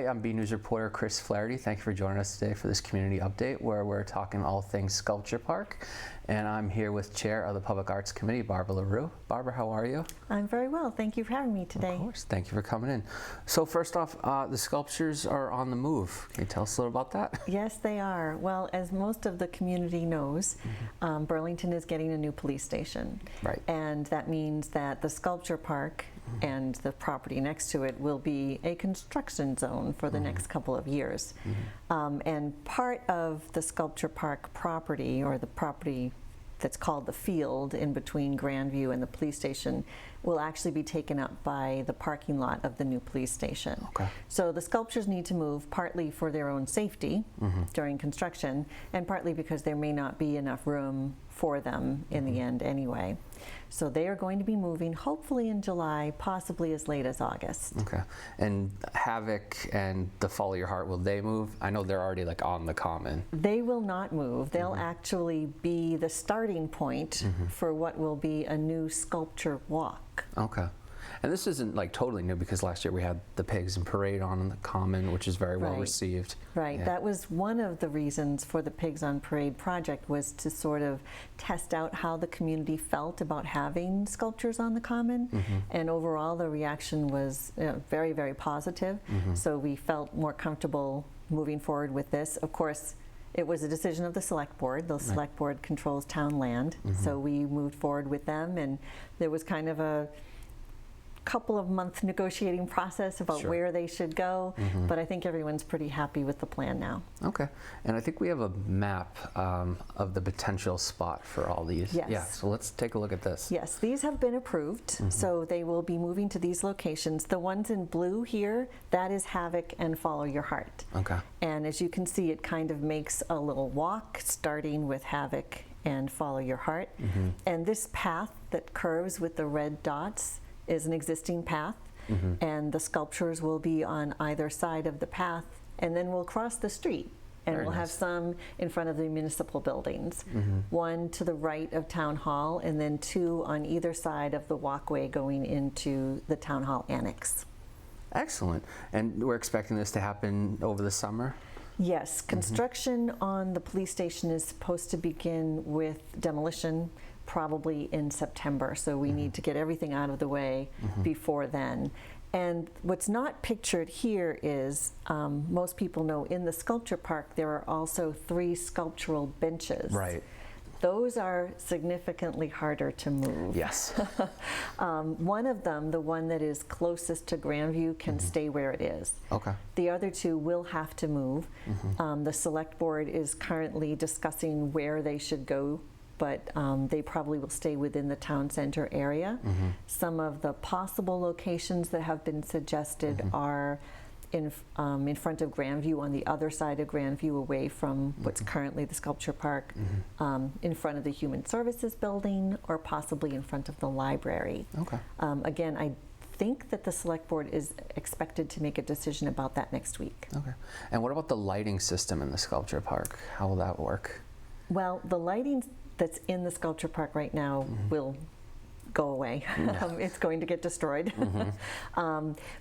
Hi, I'm BNEWS Reporter Chris Flaherty. Thank you for joining us today for this community update where we're talking all things Sculpture Park. And I'm here with Chair of the Public Arts Committee, Barbara LaRue. Barbara, how are you? I'm very well. Thank you for having me today. Of course. Thank you for coming in. So first off, the sculptures are on the move. Can you tell us a little about that? Yes, they are. Well, as most of the community knows, Burlington is getting a new police station. Right. And that means that the Sculpture Park and the property next to it will be a construction zone for the next couple of years. And part of the Sculpture Park property, or the property that's called the field in between Grandview and the police station, will actually be taken up by the parking lot of the new police station. Okay. So the sculptures need to move partly for their own safety during construction, and partly because there may not be enough room for them in the end anyway. So they are going to be moving hopefully in July, possibly as late as August. Okay. And Havoc and the Follow Your Heart, will they move? I know they're already like on the common. They will not move. They'll actually be the starting point for what will be a new sculpture walk. Okay. And this isn't like totally new because last year we had the Pigs and Parade on the common, which is very well received. Right. Yeah. That was one of the reasons for the Pigs on Parade project, was to sort of test out how the community felt about having sculptures on the common. And overall the reaction was very, very positive. So we felt more comfortable moving forward with this. Of course, it was a decision of the select board. The select board controls town land. So we moved forward with them, and there was kind of a couple of month negotiating process about where they should go, but I think everyone's pretty happy with the plan now. Okay. And I think we have a map of the potential spot for all these. Yes. Yeah, so let's take a look at this. Yes, these have been approved, so they will be moving to these locations. The ones in blue here, that is Havoc and Follow Your Heart. Okay. And as you can see, it kind of makes a little walk starting with Havoc and Follow Your Heart. And this path that curves with the red dots is an existing path, and the sculptures will be on either side of the path, and then we'll cross the street, and we'll have some in front of the municipal buildings, one to the right of Town Hall, and then two on either side of the walkway going into the Town Hall Annex. Excellent. And we're expecting this to happen over the summer? Yes, construction on the police station is supposed to begin with demolition probably in September, so we need to get everything out of the way before then. And what's not pictured here is, most people know in the Sculpture Park there are also 3 sculptural benches. Right. Those are significantly harder to move. Yes. One of them, the one that is closest to Grandview, can stay where it is. Okay. The other 2 will have to move. The select board is currently discussing where they should go, but they probably will stay within the town center area. Some of the possible locations that have been suggested are in front of Grandview, on the other side of Grandview, away from what's currently the Sculpture Park, in front of the Human Services building, or possibly in front of the library. Okay. Again, I think that the select board is expected to make a decision about that next week. Okay. And what about the lighting system in the Sculpture Park? How will that work? Well, the lighting that's in the Sculpture Park right now will go away. It's going to get destroyed.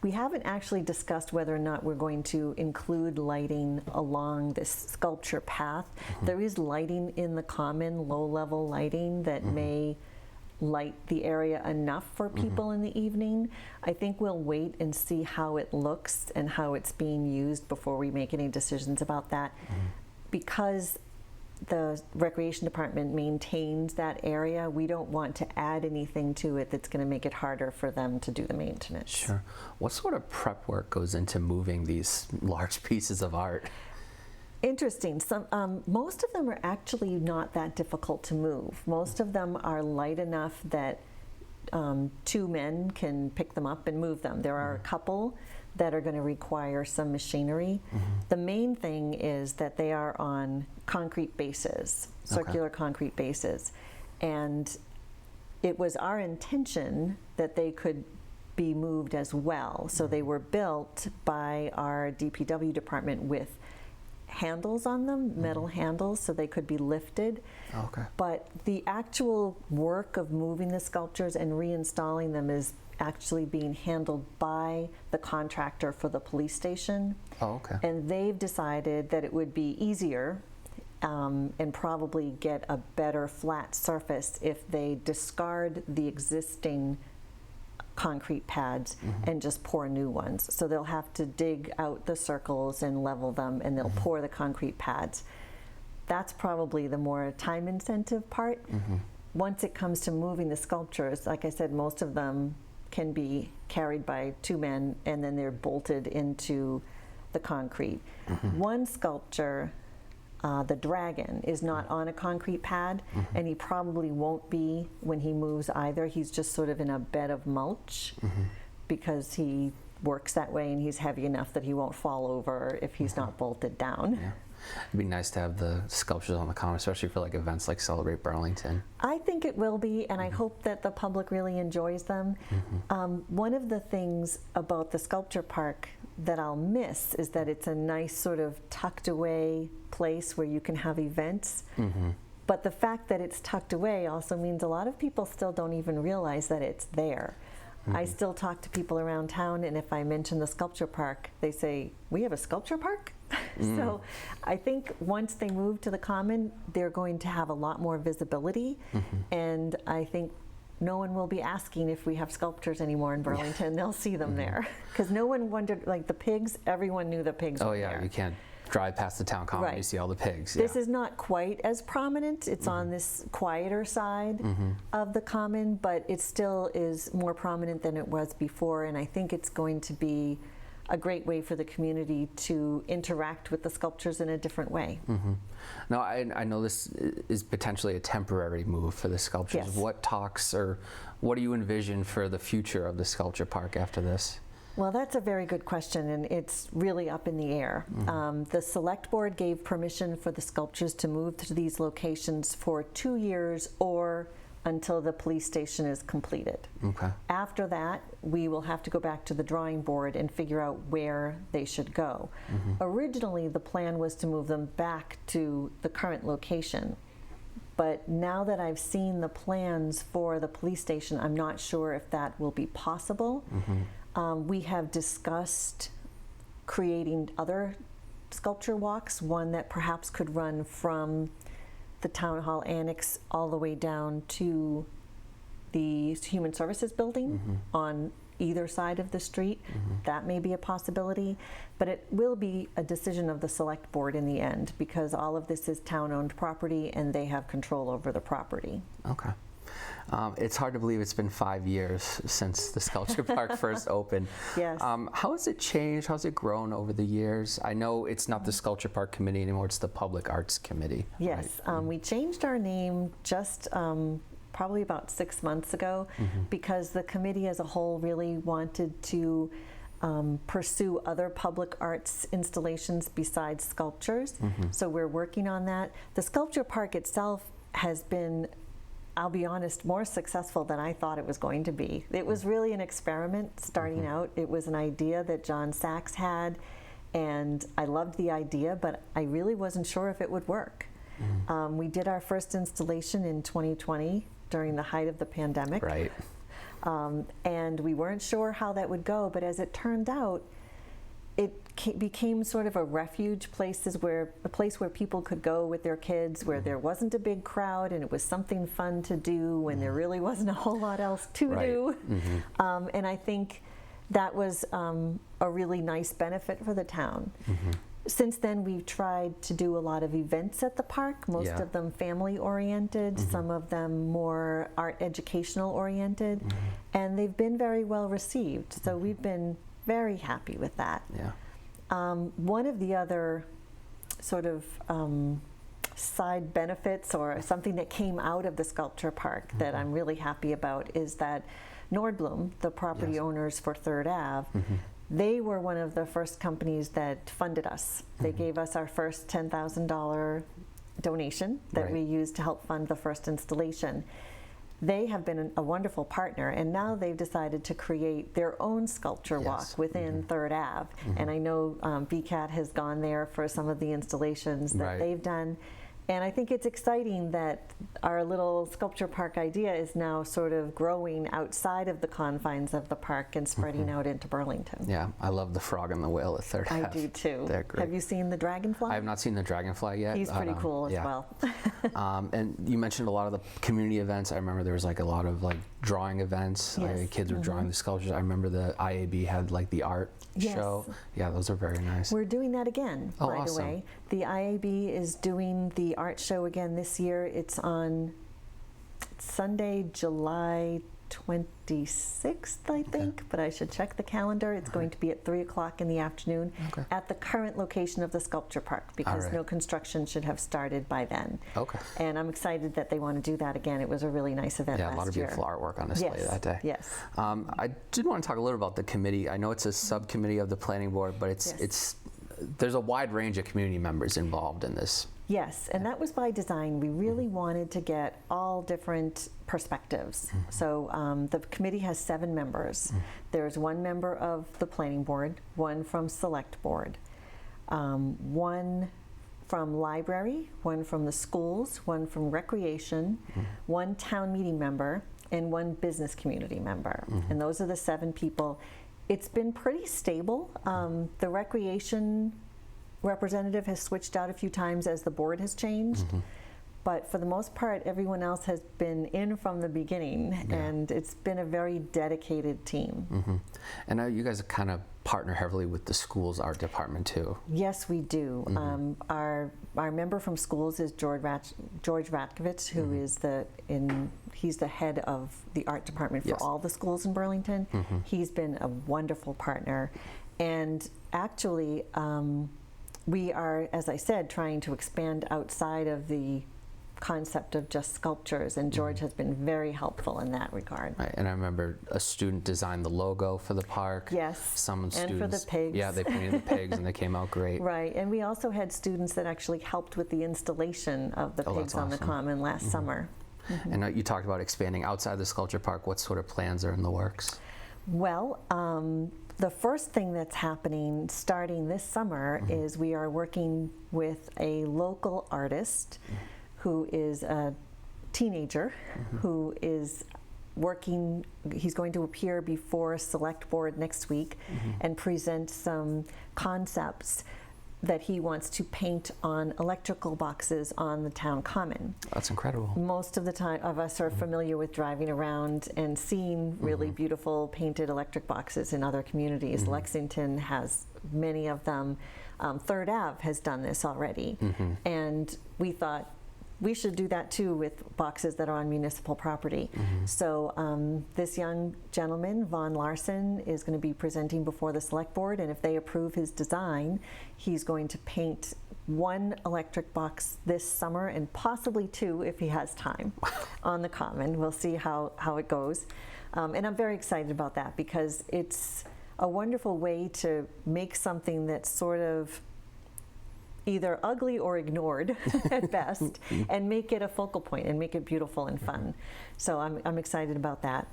We haven't actually discussed whether or not we're going to include lighting along this sculpture path. There is lighting in the common, low-level lighting that may light the area enough for people in the evening. I think we'll wait and see how it looks and how it's being used before we make any decisions about that. Because the Recreation Department maintains that area, we don't want to add anything to it that's going to make it harder for them to do the maintenance. Sure. What sort of prep work goes into moving these large pieces of art? Interesting. Most of them are actually not that difficult to move. Most of them are light enough that 2 men can pick them up and move them. There are a couple that are going to require some machinery. The main thing is that they are on concrete bases, circular concrete bases. And it was our intention that they could be moved as well. So they were built by our DPW department with handles on them, metal handles, so they could be lifted. Okay. But the actual work of moving the sculptures and reinstalling them is actually being handled by the contractor for the police station. Oh, okay. And they've decided that it would be easier and probably get a better flat surface if they discard the existing concrete pads and just pour new ones. So they'll have to dig out the circles and level them, and they'll pour the concrete pads. That's probably the more time incentive part. Once it comes to moving the sculptures, like I said, most of them can be carried by 2 men, and then they're bolted into the concrete. One sculpture, the dragon, is not on a concrete pad, and he probably won't be when he moves either. He's just sort of in a bed of mulch because he works that way, and he's heavy enough that he won't fall over if he's not bolted down. Yeah. It'd be nice to have the sculptures on the common, especially for like events like Celebrate Burlington. I think it will be, and I hope that the public really enjoys them. One of the things about the sculpture park that I'll miss is that it's a nice sort of tucked away place where you can have events. But the fact that it's tucked away also means a lot of people still don't even realize that it's there. I still talk to people around town, and if I mention the sculpture park, they say, "We have a sculpture park?" So I think once they move to the common, they're going to have a lot more visibility, and I think no one will be asking if we have sculptures anymore in Burlington. They'll see them there, because no one wondered, like the pigs, everyone knew the pigs were there. You can't drive past the town common and you see all the pigs. This is not quite as prominent. It's on this quieter side of the common, but it still is more prominent than it was before, and I think it's going to be a great way for the community to interact with the sculptures in a different way. Now, I know this is potentially a temporary move for the sculptures. Yes. What talks or what do you envision for the future of the sculpture park after this? Well, that's a very good question, and it's really up in the air. The select board gave permission for the sculptures to move to these locations for 2 years or until the police station is completed. Okay. After that, we will have to go back to the drawing board and figure out where they should go. Originally, the plan was to move them back to the current location. But now that I've seen the plans for the police station, I'm not sure if that will be possible. We have discussed creating other sculpture walks, one that perhaps could run from the Town Hall Annex all the way down to the Human Services Building on either side of the street. That may be a possibility, but it will be a decision of the select board in the end, because all of this is town-owned property and they have control over the property. Okay. It's hard to believe it's been 5 years since the sculpture park first opened. Yes. How has it changed? How has it grown over the years? I know it's not the sculpture park committee anymore, it's the Public Arts Committee. Yes, right? We changed our name just probably about 6 months ago because the committee as a whole really wanted to pursue other public arts installations besides sculptures. So we're working on that. The sculpture park itself has been, I'll be honest, more successful than I thought it was going to be. It was really an experiment starting out. It was an idea that John Sachs had, and I loved the idea, but I really wasn't sure if it would work. We did our first installation in 2020 during the height of the pandemic. Right. And we weren't sure how that would go, but as it turned out, it became sort of a refuge a place where people could go with their kids, where there wasn't a big crowd and it was something fun to do when there really wasn't a whole lot else to do. And I think that was a really nice benefit for the town. Since then, we've tried to do a lot of events at the park, most of them family oriented, some of them more art educational oriented, and they've been very well received. So we've been very happy with that. One of the other sort of side benefits or something that came out of the sculpture park that I'm really happy about is that Nordblom, the property owners for 3rd Ave, they were one of the first companies that funded us. They gave us our first $10,000 donation that we used to help fund the first installation. they have been a wonderful partner, and now they've decided to create their own sculpture walk within 3rd Ave. And I know BCAT has gone there for some of the installations that they've done. And I think it's exciting that our little sculpture park idea is now sort of growing outside of the confines of the park and spreading out into Burlington. Yeah, I love the frog and the whale at 3rd Ave. I do too. They're great. Have you seen the dragonfly? I have not seen the dragonfly yet. He's pretty cool as well. And you mentioned a lot of the community events. I remember there was like a lot of like drawing events. Yes. Kids were drawing the sculptures. I remember the IAB had like the art show. Yeah, those are very nice. We're doing that again, by the way. The IAB is doing the art show again this year. It's on Sunday, July 26th, I think, but I should check the calendar. It's going to be at 3 o'clock in the afternoon at the current location of the sculpture park, because no construction should have started by then. And I'm excited that they want to do that again. It was a really nice event last year. Yeah, a lot of beautiful artwork on display that day. Yes. I did want to talk a little about the committee. I know it's a subcommittee of the planning board, but there's a wide range of community members involved in this. Yes, and that was by design. We really wanted to get all different perspectives. So the committee has 7 members. There's 1 member of the planning board, 1 from select board, 1 from library, 1 from the schools, 1 from recreation, 1 town meeting member, and 1 business community member. And those are the 7 people. It's been pretty stable. The recreation representative has switched out a few times as the board has changed, but for the most part everyone else has been in from the beginning, and it's been a very dedicated team. And now you guys kind of partner heavily with the school's art department too. Yes, we do. Our member from schools is George Ratkovich, who is he's the head of the art department for all the schools in Burlington. He's been a wonderful partner, and actually we are, as I said, trying to expand outside of the concept of just sculptures, and George has been very helpful in that regard. Right, and I remember a student designed the logo for the park. Yes, some students, and for the pigs. Yeah, they painted the pigs and they came out great. Right, and we also had students that actually helped with the installation of the pigs on the common last summer. And you talked about expanding outside the sculpture park. What sort of plans are in the works? Well, the first thing that's happening starting this summer is we are working with a local artist who is a teenager who is working. He's going to appear before a select board next week and present some concepts that he wants to paint on electrical boxes on the town common. That's incredible. Most of the time of us are familiar with driving around and seeing really beautiful painted electric boxes in other communities. Lexington has many of them. 3rd Ave has done this already. And we thought we should do that too with boxes that are on municipal property. So this young gentleman, Von Larson, is going to be presenting before the select board, and if they approve his design, he's going to paint 1 electric box this summer, and possibly 2 if he has time, on the common. We'll see how it goes. And I'm very excited about that, because it's a wonderful way to make something that's sort of either ugly or ignored at best, and make it a focal point and make it beautiful and fun. So I'm excited about that.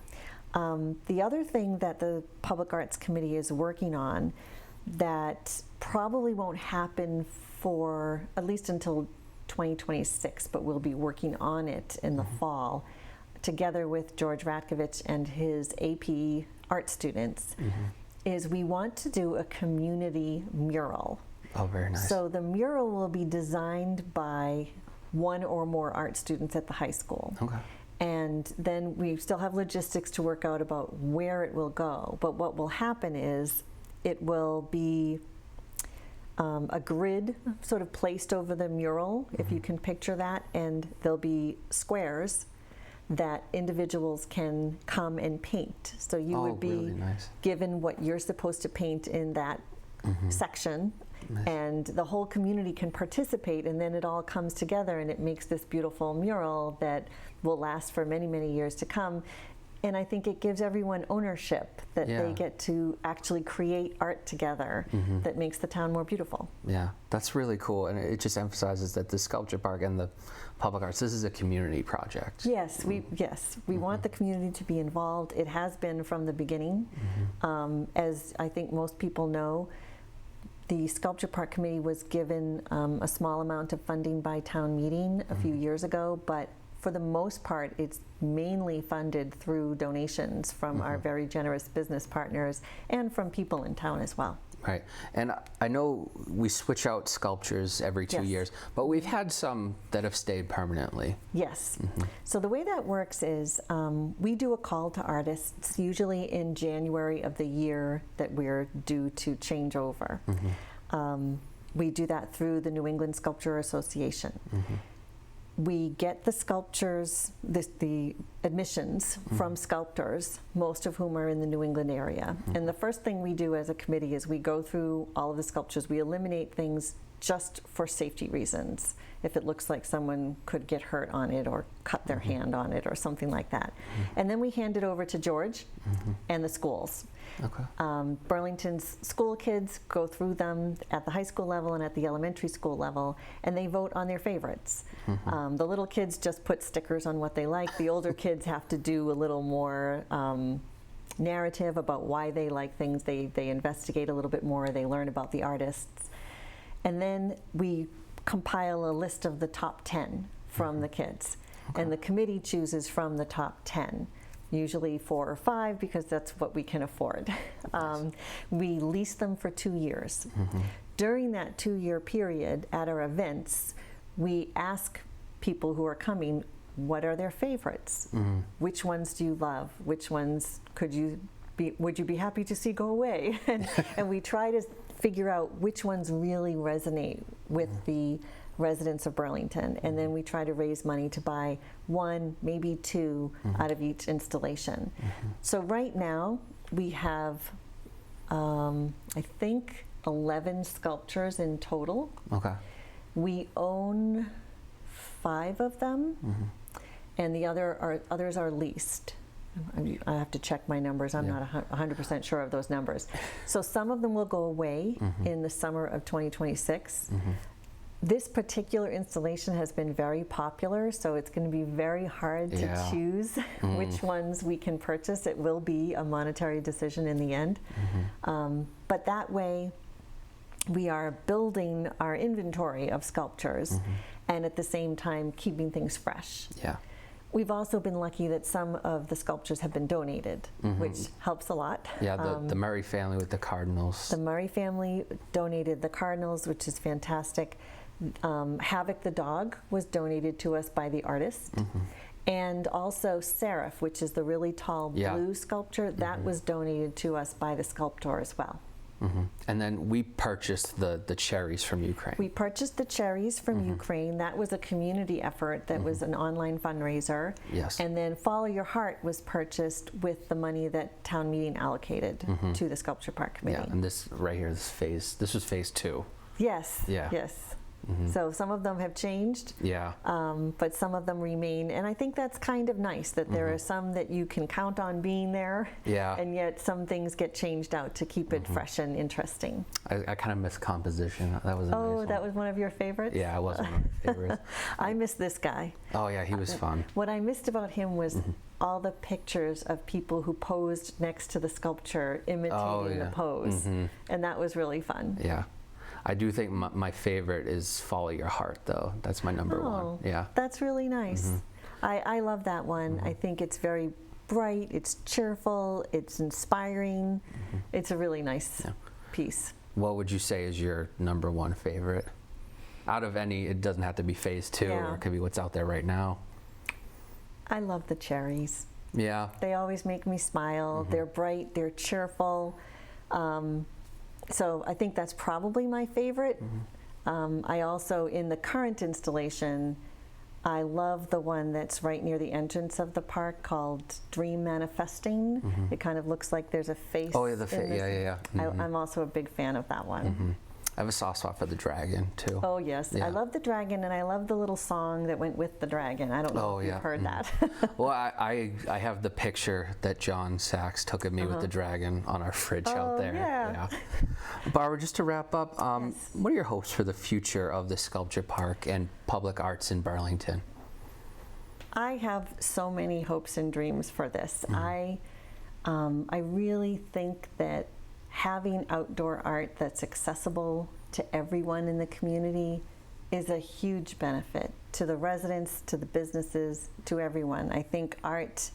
The other thing that the Public Arts Committee is working on that probably won't happen for at least until 2026, but we'll be working on it in the fall, together with George Ratkovich and his AP art students, is we want to do a community mural. Oh, very nice. So the mural will be designed by 1 or more art students at the high school. And then we still have logistics to work out about where it will go. But what will happen is it will be a grid sort of placed over the mural, if you can picture that, and there'll be squares that individuals can come and paint. So you would be really given what you're supposed to paint in that section, and the whole community can participate, and then it all comes together and it makes this beautiful mural that will last for many, many years to come. And I think it gives everyone ownership that Yeah. they get to actually create art together that makes the town more beautiful. Yeah, that's really cool, and it just emphasizes that the sculpture park and the public arts, this is a community project. Yes, we want the community to be involved. It has been from the beginning. As I think most people know, the Sculpture Park Committee was given a small amount of funding by town meeting a few years ago, but for the most part, it's mainly funded through donations from our very generous business partners and from people in town as well. Right, and I know we switch out sculptures every 2 Yes. years, but we've had some that have stayed permanently. Yes. So the way that works is we do a call to artists, usually in January of the year that we're due to change over. We do that through the New England Sculpture Association. We get the sculptures, the admissions from sculptors, most of whom are in the New England area. And the first thing we do as a committee is we go through all of the sculptures. We eliminate things just for safety reasons. If it looks like someone could get hurt on it or cut their hand on it or something like that. And then we hand it over to George and the schools. Okay. Burlington's school kids go through them at the high school level and at the elementary school level, and they vote on their favorites. The little kids just put stickers on what they like. The older kids have to do a little more narrative about why they like things. They investigate a little bit more. They learn about the artists. And then we compile a list of the top 10 from the kids. And the committee chooses from the top 10. Usually 4 or 5 because that's what we can afford. We lease them for 2 years. During that 2-year period at our events, we ask people who are coming, what are their favorites? Which ones do you love? Which ones would you be happy to see go away? And we try to figure out which ones really resonate with the residents of Burlington, and then we try to raise money to buy 1, maybe 2 out of each installation. So right now we have, I think, 11 sculptures in total. Okay. We own 5 of them, and the others are leased. I have to check my numbers. I'm not 100% sure of those numbers. So some of them will go away in the summer of 2026. This particular installation has been very popular, so it's going to be very hard to choose which ones we can purchase. It will be a monetary decision in the end. But that way, we are building our inventory of sculptures and at the same time keeping things fresh. Yeah. We've also been lucky that some of the sculptures have been donated, which helps a lot. Yeah, the Murray family with the cardinals. The Murray family donated the cardinals, which is fantastic. Havoc the dog was donated to us by the artist. And also Seraph, which is the really tall blue sculpture, that was donated to us by the sculptor as well. And then we purchased the cherries from Ukraine. We purchased the cherries from Ukraine. That was a community effort. That was an online fundraiser. Yes. And then Follow Your Heart was purchased with the money that town meeting allocated to the Sculpture Park Committee. Yeah, and this right here, this was phase 2. Yes. Yeah. Yes. So some of them have changed, Yeah. but some of them remain. And I think that's kind of nice that there are some that you can count on being there, Yeah. and yet some things get changed out to keep it fresh and interesting. I kind of miss composition. That was a nice one. That was one of your favorites? Yeah, it was one of my favorites. I miss this guy. Oh yeah, he was fun. What I missed about him was all the pictures of people who posed next to the sculpture imitating the pose. And that was really fun. Yeah. I do think my favorite is Follow Your Heart, though. That's my number one. Yeah. That's really nice. I love that one. I think it's very bright, it's cheerful, it's inspiring. It's a really nice piece. What would you say is your number one favorite? Out of any, it doesn't have to be phase 2, or it could be what's out there right now. I love the cherries. Yeah. They always make me smile. They're bright, they're cheerful. So I think that's probably my favorite. I also, in the current installation, I love the one that's right near the entrance of the park called Dream Manifesting. It kind of looks like there's a face. Oh yeah, the face. Yeah. I'm also a big fan of that one. I have a soft spot for the dragon too. Oh yes, Yeah. I love the dragon, and I love the little song that went with the dragon. I don't know if you've heard that. Well, I have the picture that John Sachs took of me with the dragon on our fridge out there. Yeah. Barbara, just to wrap up, Yes. what are your hopes for the future of the Sculpture Park and public arts in Burlington? I have so many hopes and dreams for this. I really think that having outdoor art that's accessible to everyone in the community is a huge benefit to the residents, to the businesses, to everyone. I think art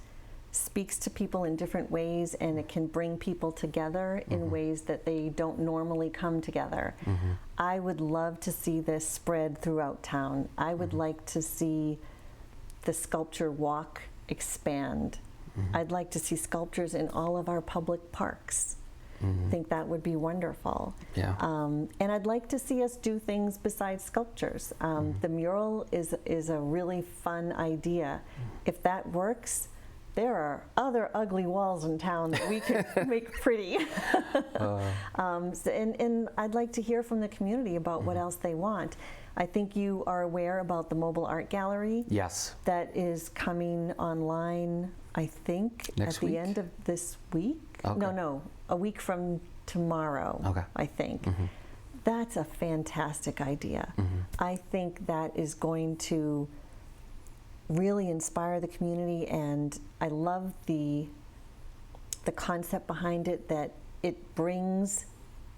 speaks to people in different ways, and it can bring people together in ways that they don't normally come together. I would love to see this spread throughout town. I would like to see the sculpture walk expand. I'd like to see sculptures in all of our public parks. I think that would be wonderful. Yeah. And I'd like to see us do things besides sculptures. The mural is a really fun idea. If that works, there are other ugly walls in town that we can make pretty. And I'd like to hear from the community about what else they want. I think you are aware about the mobile art gallery. Yes. That is coming online, I think, Next at week? the end of this week. Okay. No, a week from tomorrow, Okay. I think. That's a fantastic idea. I think that is going to really inspire the community, and I love the concept behind it, that it brings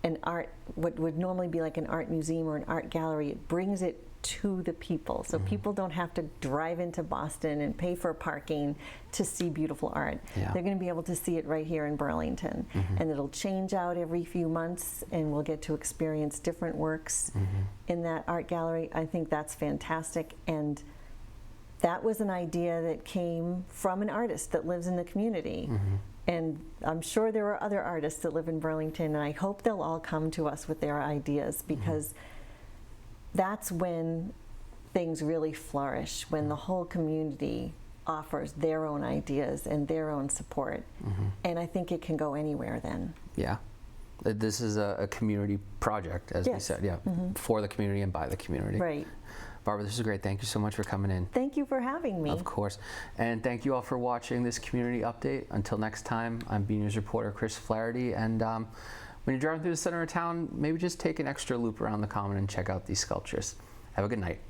an art, what would normally be like an art museum or an art gallery, it brings it to the people. So people don't have to drive into Boston and pay for parking to see beautiful art. Yeah. They're going to be able to see it right here in Burlington. And it'll change out every few months, and we'll get to experience different works in that art gallery. I think that's fantastic. And that was an idea that came from an artist that lives in the community. And I'm sure there are other artists that live in Burlington, and I hope they'll all come to us with their ideas, because that's when things really flourish, when the whole community offers their own ideas and their own support. And I think it can go anywhere then. Yeah. This is a community project, as we Yes. said, for the community and by the community. Right. Barbara, this is great. Thank you so much for coming in. Thank you for having me. Of course. And thank you all for watching this community update. Until next time, I'm BNEWS reporter Chris Flaherty. And when you're driving through the center of town, maybe just take an extra loop around the Common and check out these sculptures. Have a good night.